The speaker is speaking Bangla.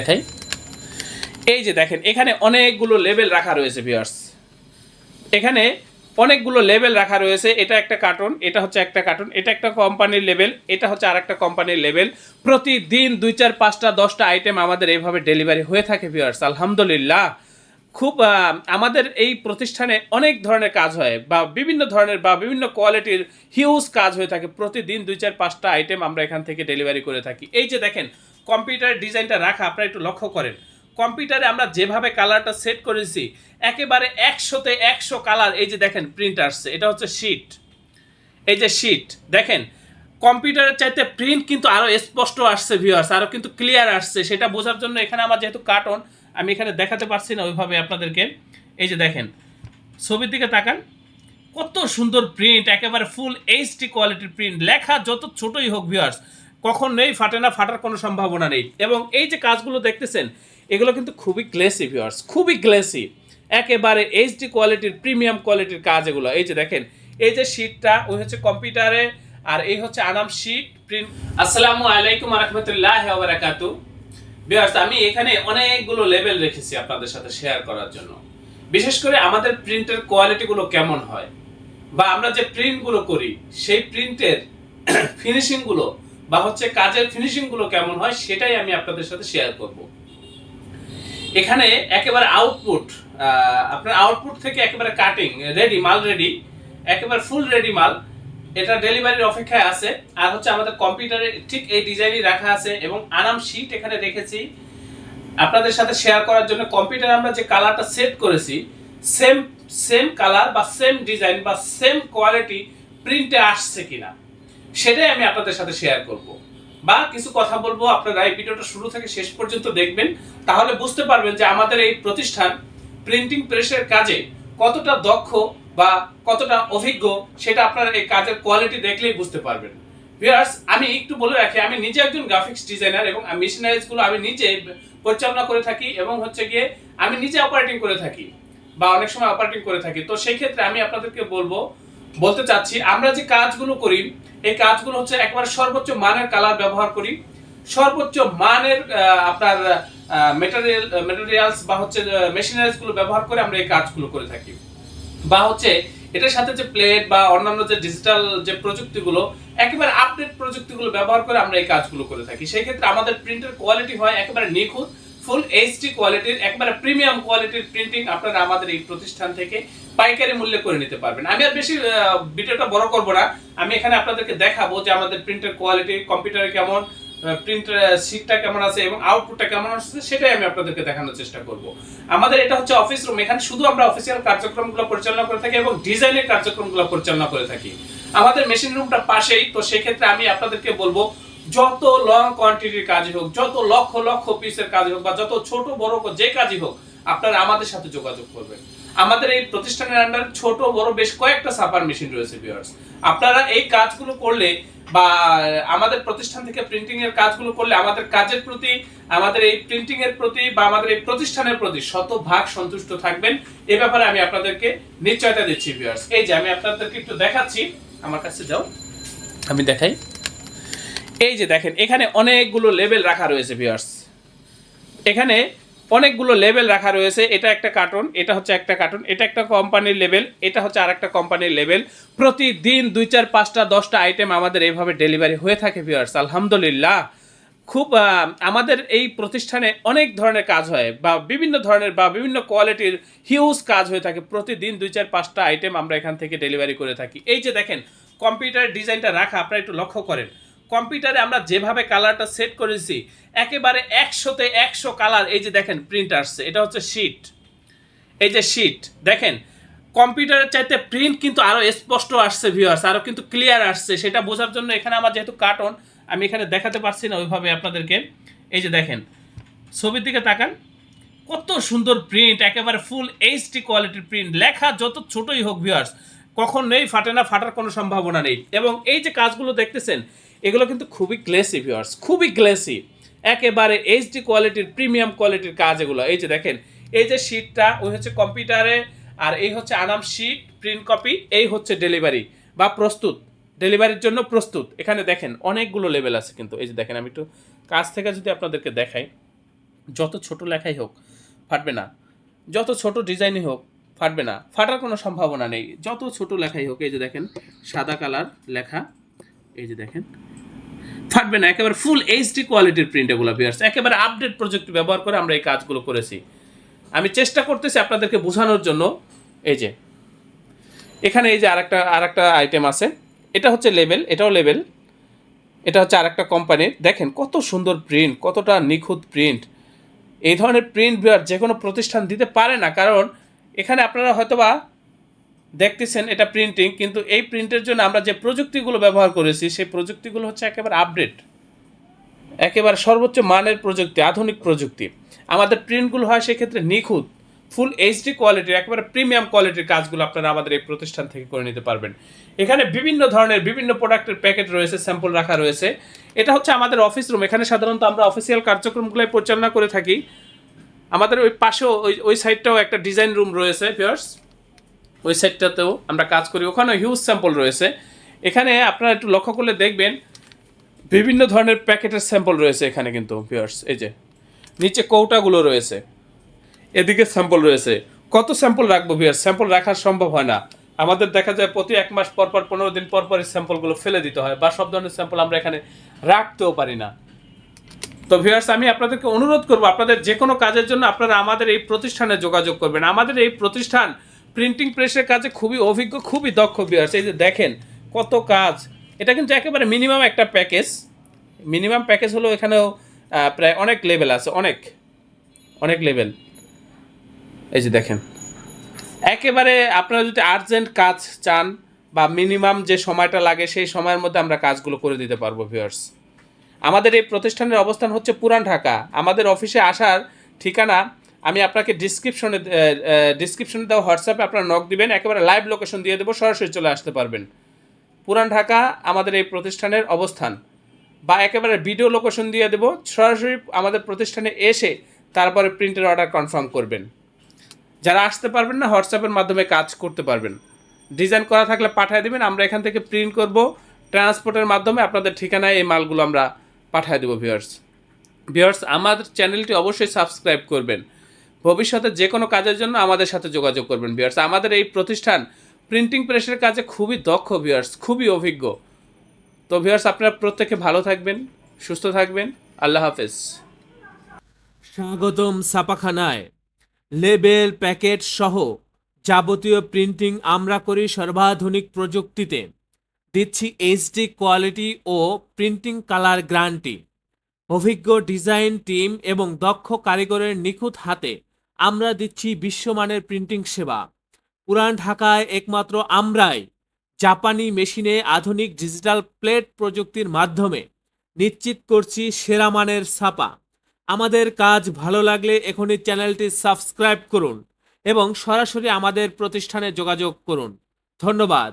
দেখাই। এই যে দেখেন এখানে অনেকগুলো লেবেল রাখা রয়েছে ভিউয়ার্স, এখানে অনেকগুলো লেবেল রাখা রয়েছে। এটা একটা কার্টুন, এটা হচ্ছে একটা কার্টুন, এটা একটা কোম্পানির লেবেল, এটা হচ্ছে আরেকটা কোম্পানির লেবেল। প্রতিদিন 2 4 5টা 10টা আইটেম আমাদের এইভাবে ডেলিভারি হয়ে থাকে ভিউয়ার্স, আলহামদুলিল্লাহ। খুব আমাদের এই প্রতিষ্ঠানে অনেক ধরনের কাজ হয় বা বিভিন্ন ধরনের বা বিভিন্ন কোয়ালিটির হিউজ কাজ হয়ে থাকে। প্রতিদিন 2 4 5টা আইটেম আমরা এখান থেকে ডেলিভারি করে থাকি। এই যে দেখেন কম্পিউটার ডিজাইনটা রাখা, আপনারা একটু লক্ষ্য করেন। কম্পিউটারে আমরা যেভাবে কালারটা সেট করেছি একেবারে 100তে 100 কালার। এই যে দেখেন প্রিন্ট আসছে, এটা হচ্ছে শীট। এই যে শীট দেখেন, কম্পিউটারের চাইতে প্রিন্ট কিন্তু আরো স্পষ্ট আসছে ভিউয়ার্স, আরো কিন্তু ক্লিয়ার আসছে। সেটা বোঝার জন্য এখানে আমার যেহেতু কার্টন, আমি এখানে দেখাতে পারছি না ওইভাবে আপনাদেরকে। এই যে দেখেন ছবির দিকে তাকান, কত সুন্দর প্রিন্ট, একেবারে ফুল এইচডি কোয়ালিটির প্রিন্ট। লেখা যত ছোটই হোক ভিউয়ার্স, কখন নেই ফাটে না, ফাটার কোনো সম্ভাবনা নেই। এবং এই যে কাজগুলো দেখতেছেন এগুলো কিন্তু খুবই গ্লেসি ভিউয়ার্স, খুবই গ্লেসি, একেবারে এইচডি কোয়ালিটির প্রিমিয়াম কোয়ালিটির কাজ এগুলো। এই যে দেখেন এই যে শীটটা ওই হচ্ছে কম্পিউটারে, আর এই হচ্ছে আনাম শীট প্রিন্ট। আসসালামু আলাইকুম ওয়া রাহমাতুল্লাহি ওয়া বারাকাতুহু। ভিউয়ার্স আমি এখানে অনেকগুলো লেভেল রেখেছি আপনাদের সাথে শেয়ার করার জন্য। বিশেষ করে আমাদের প্রিন্টের কোয়ালিটিগুলো কেমন হয় বা আমরা যে প্রিন্টগুলো করি সেই প্রিন্টের ফিনিশিংগুলো বা হচ্ছে কাজের ফিনিশিংগুলো কেমন হয় সেটাই আমি আপনাদের সাথে শেয়ার করব। এখানে একেবারে আউটপুট, আপনার আউটপুট থেকে একেবারে কাটিং রেডি মাল, রেডি একেবারে ফুল রেডি মাল, এটা ডেলিভারির অপেক্ষায় আছে। আর হচ্ছে আমাদের কম্পিউটারে ঠিক এই ডিজাইনই রাখা আছে এবং আরাম শীট এখানে রেখেছি আপনাদের সাথে শেয়ার করার জন্য। কম্পিউটারে আমরা যে কালারটা সেট করেছি সেম সেম কালার বা সেম ডিজাইন বা সেম কোয়ালিটি প্রিন্টে আসছে কিনা সেটাই আমি আপনাদের সাথে শেয়ার করব বা কিছু কথা বলবো। আপনারা এই ভিডিওটা শুরু থেকে শেষ পর্যন্ত দেখবেন, তাহলে বুঝতে পারবেন যে আমাদের এই প্রতিষ্ঠান প্রিন্টিং প্রেসের কাজে কতটা দক্ষ বা কতটা অভিজ্ঞ, সেটা আপনারা এই কাজের কোয়ালিটি দেখলেই বুঝতে পারবেন। ভিউয়ার্স আমি একটু বলে রাখি, আমি নিজে একজন গ্রাফিক্স ডিজাইনার এবং মেশিনারিজগুলো আমি নিজে পরিচালনা করে থাকি এবং হচ্ছে গিয়ে আমি নিজে অপারেটিং করে থাকি বা অনেক সময় অপারেটিং করে থাকি। তো সেই ক্ষেত্রে আমি আপনাদেরকে বলতে চাচ্ছি আমরা যে কাজগুলো করি এই কাজগুলো হচ্ছে একেবারে সর্বোচ্চ মানের কালার ব্যবহার করি, সর্বোচ্চ মানের আপনার ম্যাটেরিয়ালস বা হচ্ছে মেশিনারিজ গুলো ব্যবহার করে আমরা এই কাজগুলো করে থাকি। বা হচ্ছে এটার সাথে যে প্লেট বা অন্যান্য যে ডিজিটাল যে প্রযুক্তিগুলো একেবারে আপডেট প্রযুক্তিগুলো ব্যবহার করে আমরা এই কাজগুলো করে থাকি। সেই ক্ষেত্রে আমাদের প্রিন্টের কোয়ালিটি হয় একেবারে নিখুঁত, ফুল এইচডি কোয়ালিটির, একেবারে প্রিমিয়াম কোয়ালিটির প্রিন্টিং আপনারা আমাদের এই প্রতিষ্ঠান থেকে পাইকারি মূল্যে করে নিতে পারবেন। আমি আর বেশি ভিডিওটা বড় করব না, আমি এখানে আপনাদেরকে দেখাবো যে আমাদের প্রিন্টের কোয়ালিটি কম্পিউটারে কেমন, প্রিন্টার শীটটা কেমন আছে এবং আউটপুটটা কেমন আসছে সেটাই আমি আপনাদেরকে দেখানোর চেষ্টা করব। আমাদের এটা হচ্ছে অফিস রুম, এখানে শুধু আমরা অফিসিয়াল কার্যক্রমগুলো পরিচালনা করে থাকি এবং ডিজাইনের কার্যক্রমগুলো পরিচালনা করে থাকি। আমাদের মেশিন রুমটা পাশেই, তো সেই ক্ষেত্রে আমি আপনাদেরকে বলবো যত লং কোয়ান্টিটির কাজই হোক, যত লক্ষ লক্ষ পিসের কাজই হোক বা যত ছোট বড় যে কাজই হোক, আপনারা আমাদের সাথে যোগাযোগ করবেন। আমাদের এই প্রতিষ্ঠানের আন্ডারে ছোট বড় বেশ কয়েকটা সাপার মেশিন রয়েছে ভিউয়ার্স। আপনারা এই কাজগুলো করলে বা আমাদের প্রতিষ্ঠান থেকে প্রিন্টিং এর কাজগুলো করলে আমাদের কাজের প্রতি, আমাদের এই প্রিন্টিং এর প্রতি বা আমাদের এই প্রতিষ্ঠানের প্রতি শতভাগ সন্তুষ্ট থাকবেন, এ ব্যাপারে আমি আপনাদেরকে নিশ্চয়তা দিচ্ছি ভিউয়ার্স। এই যে আমি আপনাদেরকে একটু দেখাচ্ছি, আমার কাছে যাও আমি দেখাই। এই যে দেখেন এখানে অনেকগুলো লেবেল রাখা রয়েছে ভিউয়ার্স, এখানে অনেকগুলো লেবেল রাখা রয়েছে। এটা একটা কার্টুন, এটা হচ্ছে একটা কার্টুন, এটা একটা কোম্পানির লেবেল, এটা হচ্ছে আরেকটা কোম্পানির লেবেল। প্রতিদিন 2 4 5টা 10টা আইটেম আমাদের এইভাবে ডেলিভারি হয়ে থাকে ভিউয়ার্স, আলহামদুলিল্লাহ। খুব আমাদের এই প্রতিষ্ঠানে অনেক ধরনের কাজ হয় বা বিভিন্ন ধরনের বা বিভিন্ন কোয়ালিটির হিউজ কাজ হয়ে থাকে। প্রতিদিন 2 4 5টা আইটেম আমরা এখান থেকে ডেলিভারি করে থাকি। এই যে দেখেন কম্পিউটারের ডিজাইনটা রাখা, আপনারা একটু লক্ষ্য করেন। কম্পিউটারে আমরা যেভাবে কালারটা সেট করেছি একেবারে 100তে 100 কালার। এই যে দেখেন প্রিন্ট আসছে, এটা হচ্ছে শীট। এই যে শীট দেখেন, কম্পিউটারের চাইতে প্রিন্ট কিন্তু আরো স্পষ্ট আসছে ভিউয়ার্স, আরো কিন্তু ক্লিয়ার আসছে। সেটা বোঝার জন্য এখানে আমার যেহেতু কার্টন, আমি এখানে দেখাতে পারছি না ওইভাবে আপনাদেরকে। এই যে দেখেন ছবির দিকে তাকান, কত সুন্দর প্রিন্ট, একেবারে ফুল এইচডি কোয়ালিটির প্রিন্ট। লেখা যত ছোটই হোক ভিউয়ার্স, কখন নেই ফাটে না, ফাটার কোনো সম্ভাবনা নেই। এবং এই যে কাজগুলো দেখতেছেন এগুলো কিন্তু খুবই গ্লেসি ভিউয়ার্স, খুবই গ্লেসি, একেবারে এইচডি কোয়ালিটির প্রিমিয়াম কোয়ালিটির কাজ এগুলো। এই যে দেখেন এই যে শীটটা ওই হচ্ছে কম্পিউটারে, আর এই হচ্ছে আনাম শীট প্রিন্ট কপি, এই হচ্ছে ডেলিভারি বা প্রস্তুত, ডেলিভারির জন্য প্রস্তুত। এখানে দেখেন অনেকগুলো লেভেল আছে কিন্তু। এই যে দেখেন আমি একটু কাছ থেকে যদি আপনাদেরকে দেখাই, যত ছোট লেখাই হোক ফাটবে না, যত ছোট ডিজাইনই হোক ফাটবে না, ফাটার কোনো সম্ভাবনা নেই। যত ছোট লেখাই হোক, এই যে দেখেন সাদা কালার লেখা, এই যে দেখেন ফাটবে না। একেবারে ফুল এইচডি কোয়ালিটির প্রিন্ট এগুলো ভিউয়ার্স, একেবারে আপডেট প্রযুক্তি ব্যবহার করে আমরা এই কাজগুলো করেছি। আমি চেষ্টা করতেছি আপনাদেরকে বোঝানোর জন্য। এই যে এখানে এই যে আরেকটা আইটেম আছে, এটা হচ্ছে লেবেল, এটাও লেবেল, এটা হচ্ছে আরেকটা কোম্পানির। দেখেন কত সুন্দর প্রিন্ট, কতটা নিখুঁত প্রিন্ট। এই ধরনের প্রিন্ট ভিউয়ার যে কোনো প্রতিষ্ঠান দিতে পারে না, কারণ এখানে আপনারা হয়তোবা দেখতেছেন এটা প্রিন্টিং, কিন্তু এই প্রিন্টের জন্য আমরা যে প্রযুক্তিগুলো ব্যবহার করেছি সেই প্রযুক্তিগুলো হচ্ছে একেবারে আপডেট, একেবারে সর্বোচ্চ মানের প্রযুক্তি, আধুনিক প্রযুক্তি। আমাদের প্রিন্টগুলো হয় সেক্ষেত্রে নিখুঁত, ফুল এইচডি কোয়ালিটির, একেবারে প্রিমিয়াম কোয়ালিটির কাজগুলো আপনারা আমাদের এই প্রতিষ্ঠান থেকে করে নিতে পারবেন। এখানে বিভিন্ন ধরনের বিভিন্ন প্রোডাক্টের প্যাকেট রয়েছে, স্যাম্পল রাখা রয়েছে। এটা হচ্ছে আমাদের অফিস রুম, এখানে সাধারণত আমরা অফিসিয়াল কার্যক্রমগুলো পরিচালনা করে থাকি। আমাদের ওই পাশেও ওই সাইডটাও একটা ডিজাইন রুম রয়েছে ভিউয়ার্স, ওই সাইডটাতেও আমরা কাজ করি, ওখানে হিউজ স্যাম্পল রয়েছে। এখানে আপনারা একটু লক্ষ্য করলে দেখবেন বিভিন্ন ধরনের প্যাকেটের স্যাম্পল রয়েছে এখানে কিন্তু ভিউয়ার্স। এই যে নিচে কৌটাগুলো রয়েছে, এদিকে স্যাম্পল রয়েছে। কত স্যাম্পল রাখবো ভিউয়ার্স, স্যাম্পল রাখা সম্ভব হয় না। আমাদের দেখা যায় প্রতি 1 মাস পর পর 15 দিন পর পর এই স্যাম্পলগুলো ফেলে দিতে হয়, বা সব ধরনের স্যাম্পল আমরা এখানে রাখতেও পারি না। তো ভিউয়ার্স, আমি আপনাদেরকে অনুরোধ করবো, আপনাদের যে কোনো কাজের জন্য আপনারা আমাদের এই প্রতিষ্ঠানে যোগাযোগ করবেন। আমাদের এই প্রতিষ্ঠান প্রিন্টিং প্রেসের কাজে খুবই অভিজ্ঞ, খুবই দক্ষ ভিউয়ার্স। এই যে দেখেন কত কাজ, এটা কিন্তু একেবারে মিনিমাম একটা প্যাকেজ। মিনিমাম প্যাকেজ হলো এখানেও প্রায় অনেক লেভেল আছে, অনেক অনেক লেভেল। এই যে দেখেন একেবারে আপনারা যদি আর্জেন্ট কাজ চান বা মিনিমাম যে সময়টা লাগে সেই সময়ের মধ্যে আমরা কাজগুলো করে দিতে পারবো ভিউয়ার্স। আমাদের এই প্রতিষ্ঠানের অবস্থান হচ্ছে পুরান ঢাকা। আমাদের অফিসে আসার ঠিকানা আমি আপনাকে ডিসক্রিপশনে দেওয়া হোয়াটসঅ্যাপে আপনারা নক দিবেন, একেবারে লাইভ লোকেশন দিয়ে দেবো, সরাসরি চলে আসতে পারবেন। পুরান ঢাকা আমাদের এই প্রতিষ্ঠানের অবস্থান, বা একেবারে ভিডিও লোকেশন দিয়ে দেবো, সরাসরি আমাদের প্রতিষ্ঠানে এসে তারপরে প্রিন্টের অর্ডার কনফার্ম করবেন। যারা আসতে পারবেন না, হোয়াটসঅ্যাপের মাধ্যমে কাজ করতে পারবেন। ডিজাইন করা থাকলে পাঠিয়ে দেবেন, আমরা এখান থেকে প্রিন্ট করব, ট্রান্সপোর্টের মাধ্যমে আপনাদের ঠিকানায় এই মালগুলো আমরা পাঠিয়ে দেবো ভিউয়ার্স, আমাদের চ্যানেলটি অবশ্যই সাবস্ক্রাইব করবেন। ভবিষ্যতে যে কোনো কাজের জন্য আমাদের সাথে যোগাযোগ করবেন ভিউয়ার্স। আমাদের এই প্রতিষ্ঠান প্রিন্টিং প্রেসের কাজে খুবই দক্ষ ভিউয়ার্স, খুবই অভিজ্ঞ। তো ভিউয়ার্স, আপনারা প্রত্যেকে ভালো থাকবেন, সুস্থ থাকবেন। আল্লাহ হাফেজ। স্বাগতম ছাপাখানায়। লেবেল, প্যাকেট সহ যাবতীয় প্রিন্টিং আমরা করি সর্বাধুনিক প্রযুক্তিতে। দিচ্ছি এইচডি কোয়ালিটি ও প্রিন্টিং কালার গ্যারান্টি। অভিজ্ঞ ডিজাইন টিম এবং দক্ষ কারিগরের নিখুঁত হাতে আমরা দিচ্ছি বিশ্বমানের প্রিন্টিং সেবা। পুরান ঢাকায় একমাত্র আমরাই জাপানি মেশিনে আধুনিক ডিজিটাল প্লেট প্রযুক্তির মাধ্যমে নিশ্চিত করছি সেরা মানের ছাপা। আমাদের কাজ ভালো লাগলে এখনই চ্যানেলটি সাবস্ক্রাইব করুন এবং সরাসরি আমাদের প্রতিষ্ঠানে যোগাযোগ করুন। ধন্যবাদ।